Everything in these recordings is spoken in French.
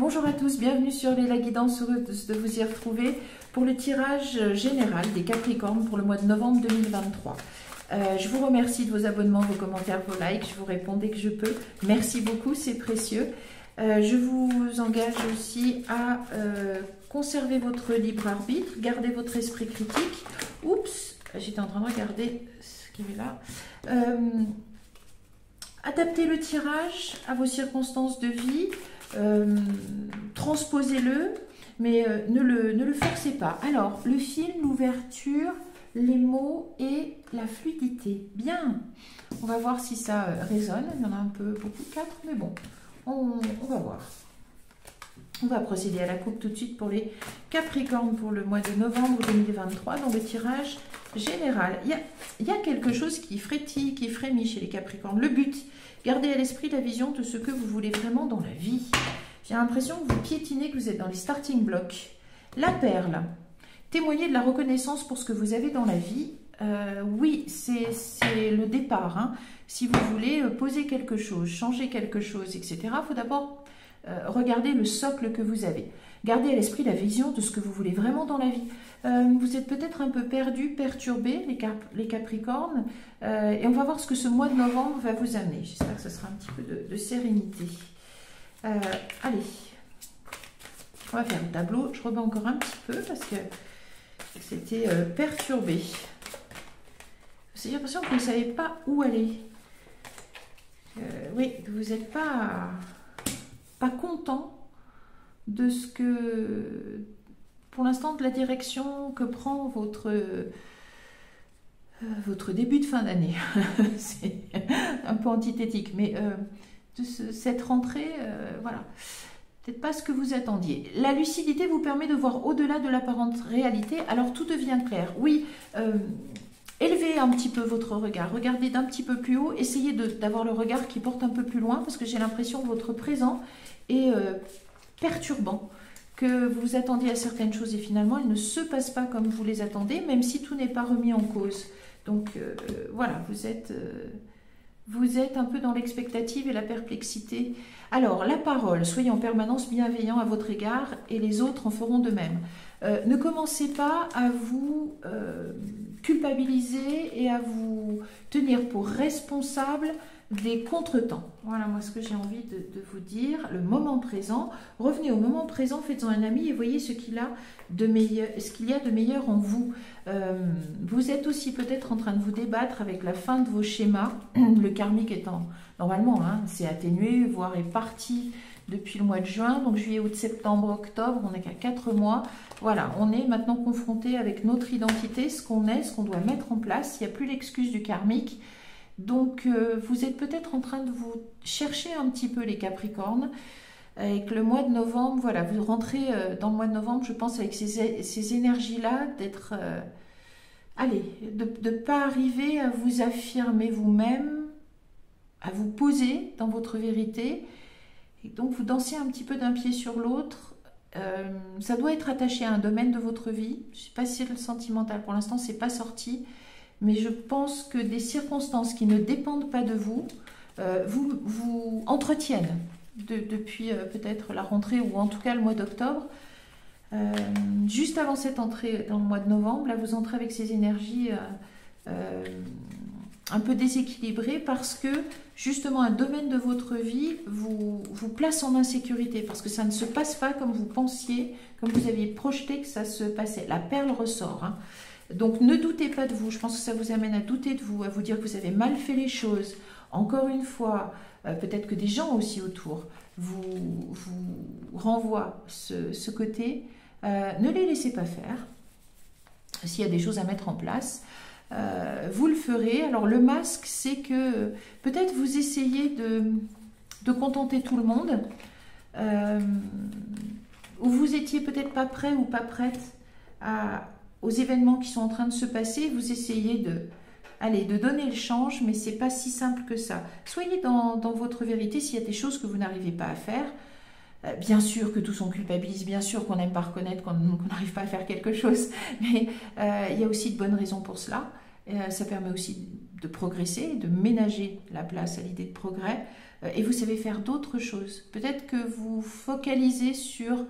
Bonjour à tous, bienvenue sur la guidance, heureuse de vous y retrouver pour le tirage général des Capricornes pour le mois de novembre 2023. Je vous remercie de vos abonnements, vos commentaires, vos likes, je vous réponds dès que je peux. Merci beaucoup, c'est précieux. Je vous engage aussi à conserver votre libre arbitre, garder votre esprit critique. Oups, j'étais en train de regarder ce qu'il y avait là. Adaptez le tirage à vos circonstances de vie. Transposez-le, mais ne le forcez pas. Alors, le fil, l'ouverture, les mots et la fluidité. Bien, on va voir si ça résonne. Il y en a un peu, beaucoup, 4, mais bon, on va voir. On va procéder à la coupe tout de suite pour les Capricornes pour le mois de novembre 2023, dans le tirage général. Il y a quelque chose qui frétille, qui frémit chez les Capricornes. Le but, gardez à l'esprit la vision de ce que vous voulez vraiment dans la vie. J'ai l'impression que vous piétinez, que vous êtes dans les starting blocks. La perle, témoignez de la reconnaissance pour ce que vous avez dans la vie. Oui, c'est le départ. Hein. Si vous voulez poser quelque chose, changer quelque chose, etc., il faut d'abord regarder le socle que vous avez. Gardez à l'esprit la vision de ce que vous voulez vraiment dans la vie. Vous êtes peut-être un peu perdu, perturbé, les Capricornes, et on va voir ce que ce mois de novembre va vous amener. J'espère que ce sera un petit peu de sérénité. Allez, on va faire le tableau. Je remets encore un petit peu parce que c'était perturbé. J'ai l'impression que vous ne savez pas où aller. Oui, que vous n'êtes pas content de ce que, pour l'instant, de la direction que prend votre début de fin d'année. C'est un peu antithétique, mais de cette rentrée, voilà, peut-être pas ce que vous attendiez. La lucidité vous permet de voir au-delà de l'apparente réalité, alors tout devient clair. Oui, élevez un petit peu votre regard, regardez d'un petit peu plus haut, essayez d'avoir le regard qui porte un peu plus loin, parce que j'ai l'impression que votre présent est perturbant, que vous attendiez à certaines choses et finalement elles ne se passent pas comme vous les attendez, même si tout n'est pas remis en cause. Donc voilà, vous êtes un peu dans l'expectative et la perplexité. Alors, la parole, soyez en permanence bienveillant à votre égard et les autres en feront de même. Ne commencez pas à vous culpabiliser et à vous tenir pour responsable des contretemps. Voilà, moi, ce que j'ai envie de vous dire. Le moment présent, revenez au moment présent, faites-en un ami et voyez ce qu'il y a de meilleur en vous. Vous êtes aussi peut-être en train de vous débattre avec la fin de vos schémas. Le karmique étant, normalement, hein, c'est atténué, voire est parti depuis le mois de juin. Donc juillet, août, septembre, octobre, on n'est qu'à 4 mois. Voilà, on est maintenant confronté avec notre identité, ce qu'on est, ce qu'on doit mettre en place. Il n'y a plus l'excuse du karmique. Donc, vous êtes peut-être en train de vous chercher un petit peu les Capricornes. Avec le mois de novembre, voilà, vous rentrez dans le mois de novembre, je pense, avec ces énergies-là, d'être... allez, de ne pas arriver à vous affirmer vous-même, à vous poser dans votre vérité. Et donc, vous dansez un petit peu d'un pied sur l'autre. Ça doit être attaché à un domaine de votre vie. Je ne sais pas si c'est le sentimental. Pour l'instant, ce n'est pas sorti. Mais je pense que des circonstances qui ne dépendent pas de vous, vous entretiennent depuis peut-être la rentrée ou en tout cas le mois d'octobre. Juste avant cette entrée dans le mois de novembre, là vous entrez avec ces énergies un peu déséquilibrées parce que justement un domaine de votre vie vous place en insécurité parce que ça ne se passe pas comme vous pensiez, comme vous aviez projeté que ça se passait. La perle ressort, hein. Donc ne doutez pas de vous, je pense que ça vous amène à douter de vous, à vous dire que vous avez mal fait les choses. Encore une fois, peut-être que des gens aussi autour vous renvoient ce côté. Ne les laissez pas faire. S'il y a des choses à mettre en place, vous le ferez. Alors le masque, c'est que peut-être vous essayez de contenter tout le monde, ou vous étiez peut-être pas prêt ou pas prête aux événements qui sont en train de se passer, vous essayez de donner le change, mais c'est pas si simple que ça. Soyez dans votre vérité s'il y a des choses que vous n'arrivez pas à faire. Bien sûr que tous on culpabilise, bien sûr qu'on n'aime pas reconnaître qu'on n'arrive pas à faire quelque chose, mais il y a aussi de bonnes raisons pour cela. Ça permet aussi de progresser, de ménager la place à l'idée de progrès, et vous savez faire d'autres choses. Peut-être que vous focalisez sur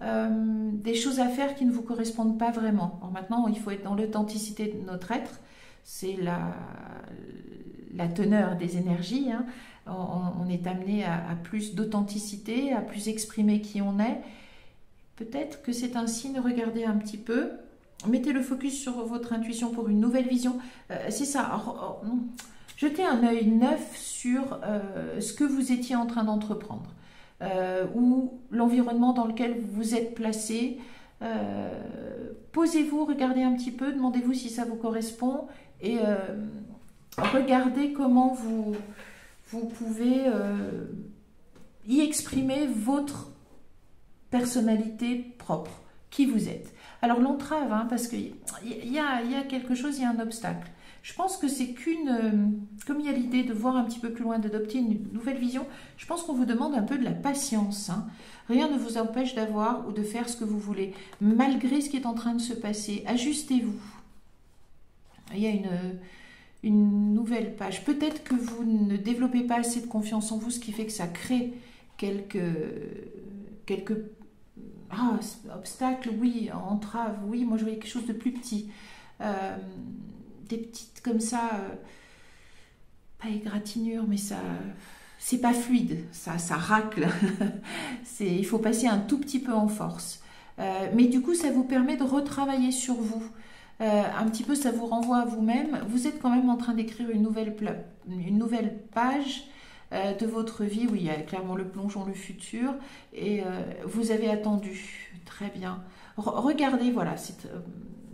des choses à faire qui ne vous correspondent pas vraiment. Alors maintenant, il faut être dans l'authenticité de notre être, c'est la teneur des énergies, hein. On est amené à plus d'authenticité, à plus exprimer qui on est. Peut-être que c'est un signe, regardez un petit peu, mettez le focus sur votre intuition pour une nouvelle vision. C'est ça, alors, jetez un œil neuf sur ce que vous étiez en train d'entreprendre, ou l'environnement dans lequel vous êtes placé. Posez-vous, regardez un petit peu, demandez-vous si ça vous correspond, et regardez comment vous pouvez y exprimer votre personnalité propre, qui vous êtes. Alors l'entrave, hein, parce qu'il y a quelque chose, il y a un obstacle. Je pense que c'est comme il y a l'idée de voir un petit peu plus loin, d'adopter une nouvelle vision, je pense qu'on vous demande un peu de la patience, hein. Rien ne vous empêche d'avoir ou de faire ce que vous voulez, malgré ce qui est en train de se passer. Ajustez-vous. Il y a une nouvelle page. Peut-être que vous ne développez pas assez de confiance en vous, ce qui fait que ça crée quelques obstacles, oui, entraves, oui, moi je voyais quelque chose de plus petit. Des petites comme ça, pas égratignures, mais ça, c'est pas fluide, ça racle. Il faut passer un tout petit peu en force. Mais du coup, ça vous permet de retravailler sur vous. Un petit peu, ça vous renvoie à vous-même. Vous êtes quand même en train d'écrire une nouvelle page de votre vie, où il y a clairement le plongeon, le futur, et vous avez attendu. Très bien. Regardez, voilà,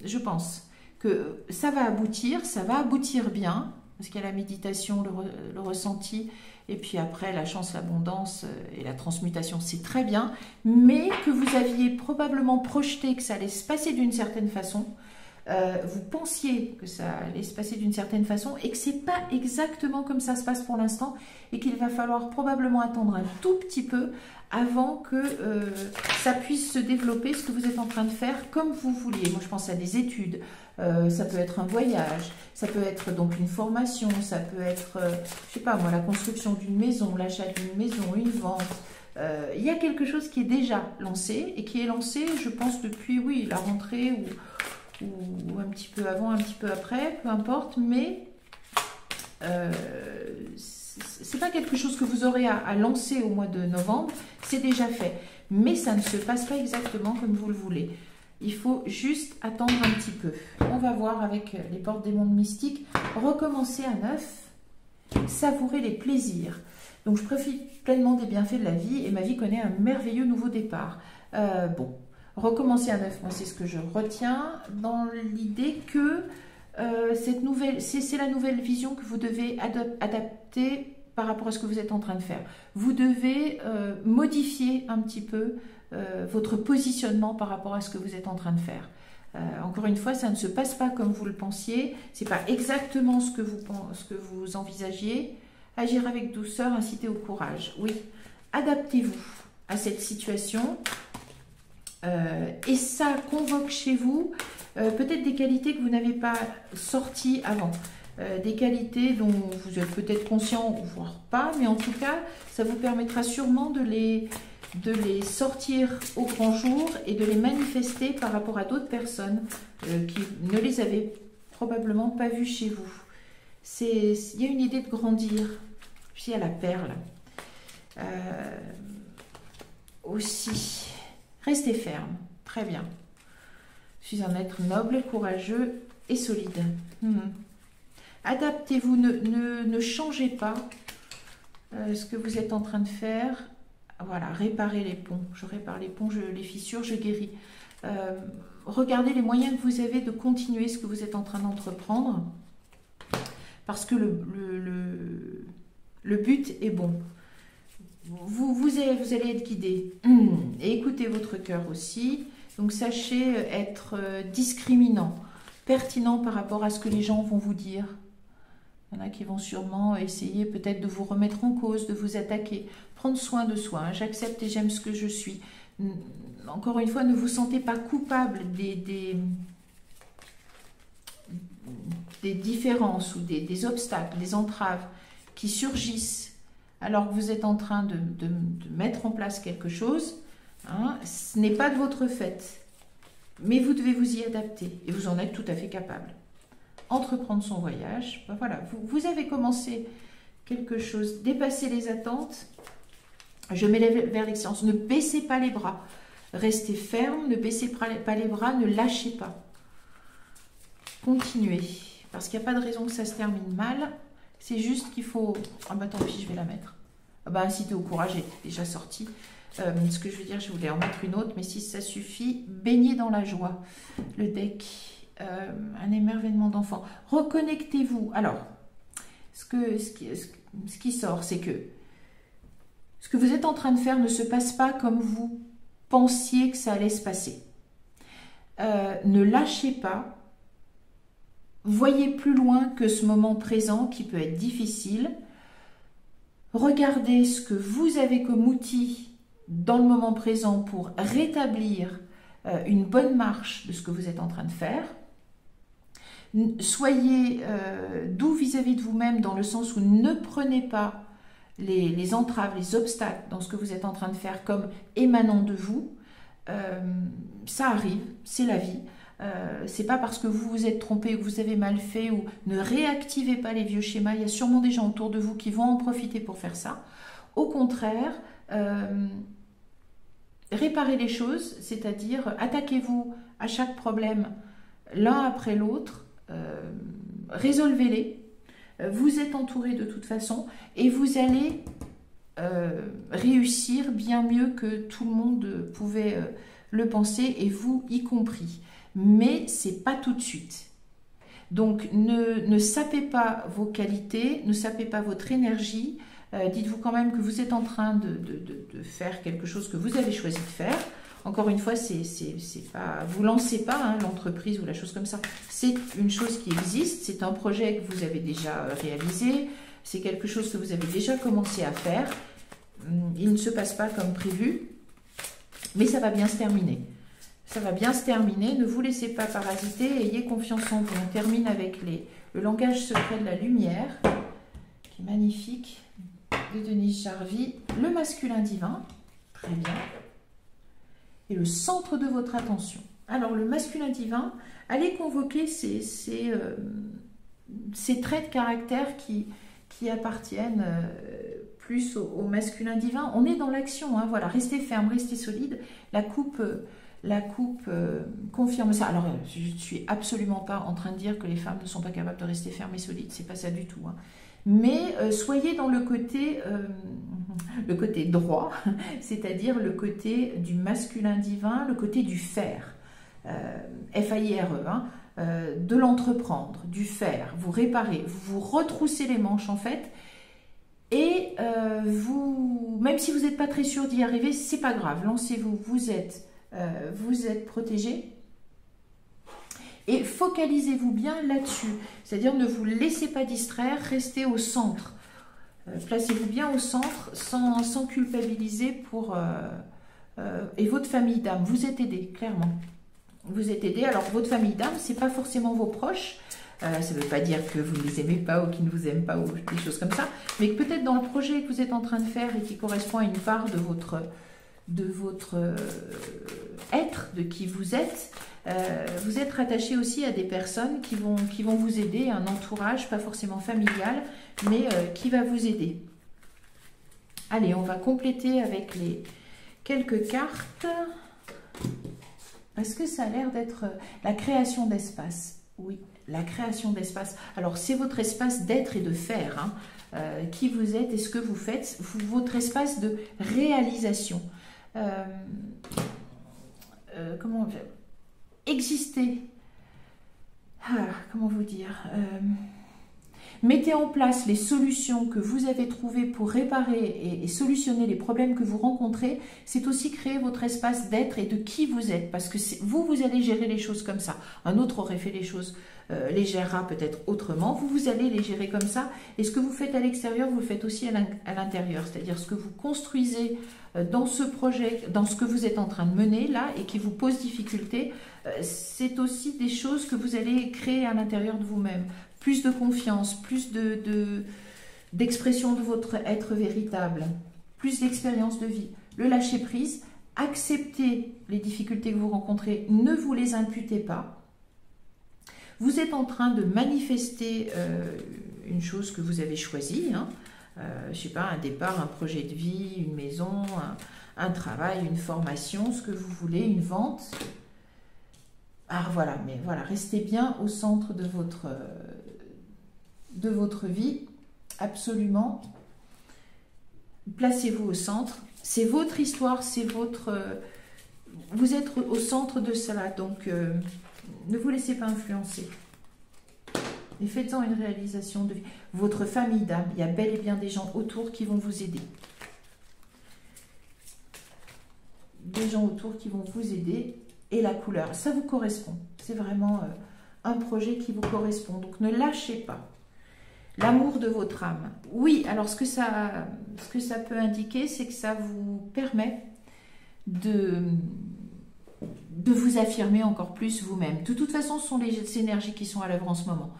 je pense que ça va aboutir bien, parce qu'il y a la méditation, le ressenti, et puis après la chance, l'abondance et la transmutation, c'est très bien, mais que vous aviez probablement projeté que ça allait se passer d'une certaine façon. Vous pensiez que ça allait se passer d'une certaine façon et que c'est pas exactement comme ça se passe pour l'instant, et qu'il va falloir probablement attendre un tout petit peu avant que ça puisse se développer, ce que vous êtes en train de faire comme vous vouliez. Moi je pense à des études, ça peut être un voyage, ça peut être donc une formation, ça peut être, je sais pas moi, la construction d'une maison, l'achat d'une maison, une vente. Il y a quelque chose qui est déjà lancé, et qui est lancé, je pense, depuis, oui, la rentrée, ou un petit peu avant, un petit peu après, peu importe, mais c'est pas quelque chose que vous aurez à lancer au mois de novembre, c'est déjà fait, mais ça ne se passe pas exactement comme vous le voulez. Il faut juste attendre un petit peu. On va voir avec les portes des mondes mystiques, recommencer à neuf, savourer les plaisirs. Donc je profite pleinement des bienfaits de la vie, et ma vie connaît un merveilleux nouveau départ. Bon. Recommencer à neuf, moi c'est ce que je retiens, dans l'idée que c'est la nouvelle vision que vous devez adapter par rapport à ce que vous êtes en train de faire. Vous devez modifier un petit peu votre positionnement par rapport à ce que vous êtes en train de faire. Encore une fois, ça ne se passe pas comme vous le pensiez, c'est pas exactement ce que vous envisagiez. Agir avec douceur, inciter au courage. Oui, adaptez-vous à cette situation. Et ça convoque chez vous peut-être des qualités que vous n'avez pas sorties avant, des qualités dont vous êtes peut-être conscient, voire pas, mais en tout cas ça vous permettra sûrement de les sortir au grand jour et de les manifester par rapport à d'autres personnes qui ne les avaient probablement pas vues chez vous. Il y a une idée de grandir. Puis il y a la perle aussi. Restez ferme, très bien. Je suis un être noble, courageux et solide. Adaptez-vous, ne changez pas ce que vous êtes en train de faire. Voilà, réparez les ponts. Je répare les ponts, les fissures, je guéris. Regardez les moyens que vous avez de continuer ce que vous êtes en train d'entreprendre. Parce que le but est bon. Vous allez être guidé. Et écoutez votre cœur aussi. Donc sachez être discriminant, pertinent par rapport à ce que les gens vont vous dire. Il y en a qui vont sûrement essayer peut-être de vous remettre en cause, de vous attaquer. Prendre soin de soi. Hein. J'accepte et j'aime ce que je suis. Encore une fois, ne vous sentez pas coupable des différences ou des obstacles, des entraves qui surgissent alors que vous êtes en train de mettre en place quelque chose, hein, ce n'est pas de votre fait. Mais vous devez vous y adapter et vous en êtes tout à fait capable. Entreprendre son voyage, ben voilà, vous avez commencé quelque chose, dépasser les attentes. Je m'élève vers l'excellence. Ne baissez pas les bras. Restez ferme, ne baissez pas les bras, ne lâchez pas. Continuez. Parce qu'il n'y a pas de raison que ça se termine mal. C'est juste qu'il faut... Ah bah tant pis, je vais la mettre. Ah bah inciter au courage est déjà sorti. Ce que je veux dire, je voulais en mettre une autre, mais si ça suffit, baignez dans la joie. Le deck, un émerveillement d'enfant. Reconnectez-vous. Alors, ce qui sort, c'est que ce que vous êtes en train de faire ne se passe pas comme vous pensiez que ça allait se passer. Ne lâchez pas. Voyez plus loin que ce moment présent qui peut être difficile. Regardez ce que vous avez comme outil dans le moment présent pour rétablir une bonne marche de ce que vous êtes en train de faire. Soyez doux vis-à-vis de vous-même dans le sens où ne prenez pas les entraves, les obstacles dans ce que vous êtes en train de faire comme émanant de vous. Ça arrive, c'est la vie. C'est pas parce que vous vous êtes trompé ou que vous avez mal fait ou ne réactivez pas les vieux schémas. Il y a sûrement des gens autour de vous qui vont en profiter pour faire ça. Au contraire, réparez les choses, c'est-à-dire attaquez-vous à chaque problème l'un après l'autre, résolvez-les. Vous êtes entouré de toute façon et vous allez réussir bien mieux que tout le monde pouvait le penser et vous y compris. Mais c'est pas tout de suite. Donc ne sapez pas vos qualités, ne sapez pas votre énergie. Dites-vous quand même que vous êtes en train de faire quelque chose que vous avez choisi de faire. Encore une fois, c'est pas, vous lancez pas hein, l'entreprise ou la chose comme ça. C'est une chose qui existe, c'est un projet que vous avez déjà réalisé, c'est quelque chose que vous avez déjà commencé à faire. Il ne se passe pas comme prévu, mais ça va bien se terminer. Ça va bien se terminer, ne vous laissez pas parasiter, ayez confiance en vous. On termine avec le langage secret de la lumière, qui est magnifique, de Denise Jarvie. Le masculin divin, très bien. Et le centre de votre attention. Alors, le masculin divin, allez convoquer ces traits de caractère qui appartiennent plus au masculin divin. On est dans l'action, hein, voilà, restez ferme, restez solide. La coupe confirme ça. Alors, je ne suis absolument pas en train de dire que les femmes ne sont pas capables de rester fermes et solides, c'est pas ça du tout. Hein. Mais soyez dans le côté droit, c'est-à-dire le côté du masculin divin, le côté du faire, F-A-I-R-E, hein, de l'entreprendre, du faire, vous réparez, vous retroussez les manches en fait, et même si vous n'êtes pas très sûr d'y arriver, c'est pas grave, lancez-vous, vous êtes protégé. Et focalisez-vous bien là-dessus, c'est-à-dire ne vous laissez pas distraire, restez au centre. Placez-vous bien au centre sans culpabiliser et votre famille d'âme. Vous êtes aidé, clairement. Vous êtes aidé. Alors, votre famille d'âme, ce n'est pas forcément vos proches. Ça ne veut pas dire que vous ne les aimez pas ou qu'ils ne vous aiment pas ou des choses comme ça. Mais que peut-être dans le projet que vous êtes en train de faire et qui correspond à une part de votre être, de qui vous êtes rattaché aussi à des personnes qui vont vous aider, un entourage, pas forcément familial, mais qui va vous aider. Allez, on va compléter avec les quelques cartes. Est-ce que ça a l'air d'être la création d'espace? Oui, la création d'espace. Alors, c'est votre espace d'être et de faire. Hein. Qui vous êtes et ce que vous faites, votre espace de réalisation. Comment exister, comment vous dire, mettez en place les solutions que vous avez trouvées pour réparer et solutionner les problèmes que vous rencontrez. C'est aussi créer votre espace d'être et de qui vous êtes, parce que vous allez gérer les choses comme ça. Un autre aurait fait les choses, les gérera peut-être autrement. Vous allez les gérer comme ça, et ce que vous faites à l'extérieur, vous le faites aussi à l'intérieur, c'est-à-dire ce que vous construisez dans ce projet, dans ce que vous êtes en train de mener là, et qui vous pose difficulté, c'est aussi des choses que vous allez créer à l'intérieur de vous-même. plus de confiance, plus d'expression de votre être véritable, plus d'expérience de vie. Le lâcher prise, acceptez les difficultés que vous rencontrez, ne vous les imputez pas. Vous êtes en train de manifester une chose que vous avez choisie, hein. Je ne sais pas, un départ, un projet de vie, une maison, un travail, une formation, ce que vous voulez, une vente. Alors voilà, mais voilà, restez bien au centre de votre vie, absolument. Placez-vous au centre. C'est votre histoire, c'est votre... vous êtes au centre de cela, donc ne vous laissez pas influencer. Et faites-en une réalisation de vie. Votre famille d'âme, il y a bel et bien des gens autour qui vont vous aider. Des gens autour qui vont vous aider. Et la couleur, ça vous correspond. C'est vraiment un projet qui vous correspond. Donc ne lâchez pas. L'amour de votre âme. Oui, alors ce que ça peut indiquer, c'est que ça vous permet de vous affirmer encore plus vous-même. De toute façon, ce sont les énergies qui sont à l'œuvre en ce moment.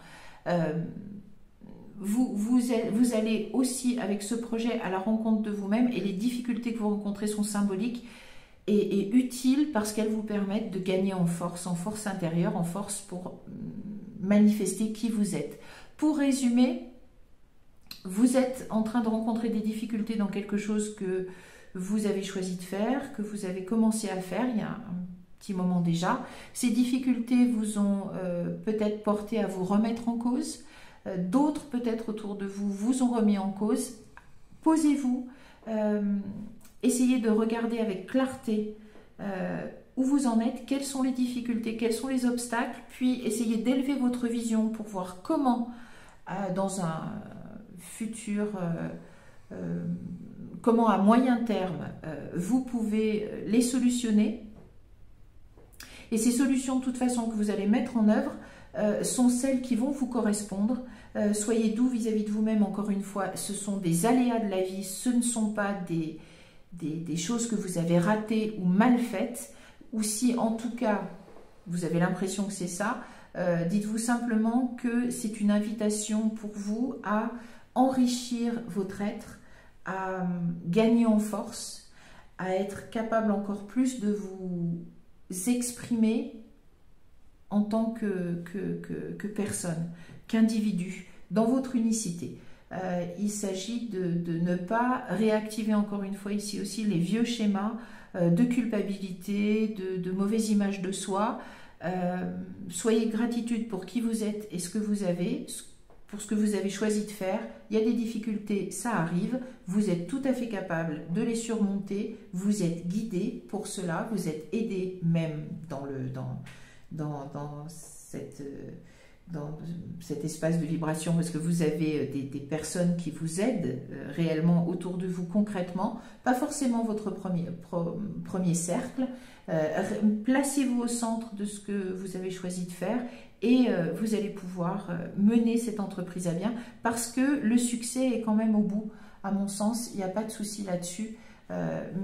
Vous allez aussi, avec ce projet, à la rencontre de vous-même, et les difficultés que vous rencontrez sont symboliques et utiles parce qu'elles vous permettent de gagner en force intérieure, en force pour manifester qui vous êtes. Pour résumer, vous êtes en train de rencontrer des difficultés dans quelque chose que vous avez choisi de faire, que vous avez commencé à faire il y a un petit moment déjà. Ces difficultés vous ont peut-être porté à vous remettre en cause. D'autres, peut-être autour de vous, vous ont remis en cause. Posez-vous, essayez de regarder avec clarté où vous en êtes, quelles sont les difficultés, quels sont les obstacles, puis essayez d'élever votre vision pour voir comment, dans un futur, comment à moyen terme, vous pouvez les solutionner. Et ces solutions, de toute façon, que vous allez mettre en œuvre, sont celles qui vont vous correspondre. Soyez doux vis-à-vis de vous-même, encore une fois, ce sont des aléas de la vie, ce ne sont pas des choses que vous avez ratées ou mal faites, ou si en tout cas vous avez l'impression que c'est ça, dites-vous simplement que c'est une invitation pour vous à enrichir votre être, à gagner en force, à être capable encore plus de vous exprimer en tant que personne, qu'individu, dans votre unicité. Il s'agit de ne pas réactiver encore une fois ici aussi les vieux schémas de culpabilité, de mauvaise image de soi. Soyez gratitude pour qui vous êtes et ce que vous avez, pour ce que vous avez choisi de faire. Il y a des difficultés, ça arrive, vous êtes tout à fait capable de les surmonter, vous êtes guidé pour cela, vous êtes aidé même dans cet espace de vibration, parce que vous avez des personnes qui vous aident réellement autour de vous concrètement, pas forcément votre premier cercle. Placez-vous au centre de ce que vous avez choisi de faire et vous allez pouvoir mener cette entreprise à bien, parce que le succès est quand même au bout, à mon sens, il n'y a pas de souci là-dessus,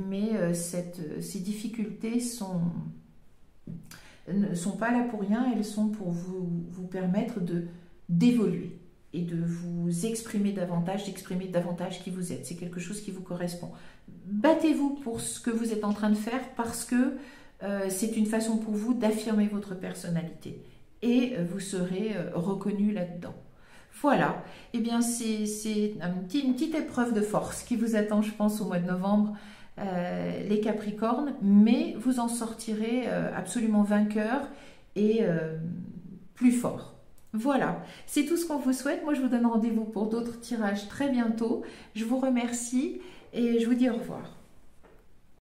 mais ces difficultés ne sont pas là pour rien, elles sont pour vous permettre d'évoluer et de vous exprimer davantage, d'exprimer davantage qui vous êtes. C'est quelque chose qui vous correspond. Battez-vous pour ce que vous êtes en train de faire, parce que c'est une façon pour vous d'affirmer votre personnalité et vous serez reconnu là-dedans. Voilà, eh bien c'est une petite épreuve de force qui vous attend, je pense, au mois de novembre, les Capricornes, mais vous en sortirez absolument vainqueur et plus fort. Voilà, c'est tout ce qu'on vous souhaite. Moi, je vous donne rendez-vous pour d'autres tirages très bientôt. Je vous remercie et je vous dis au revoir.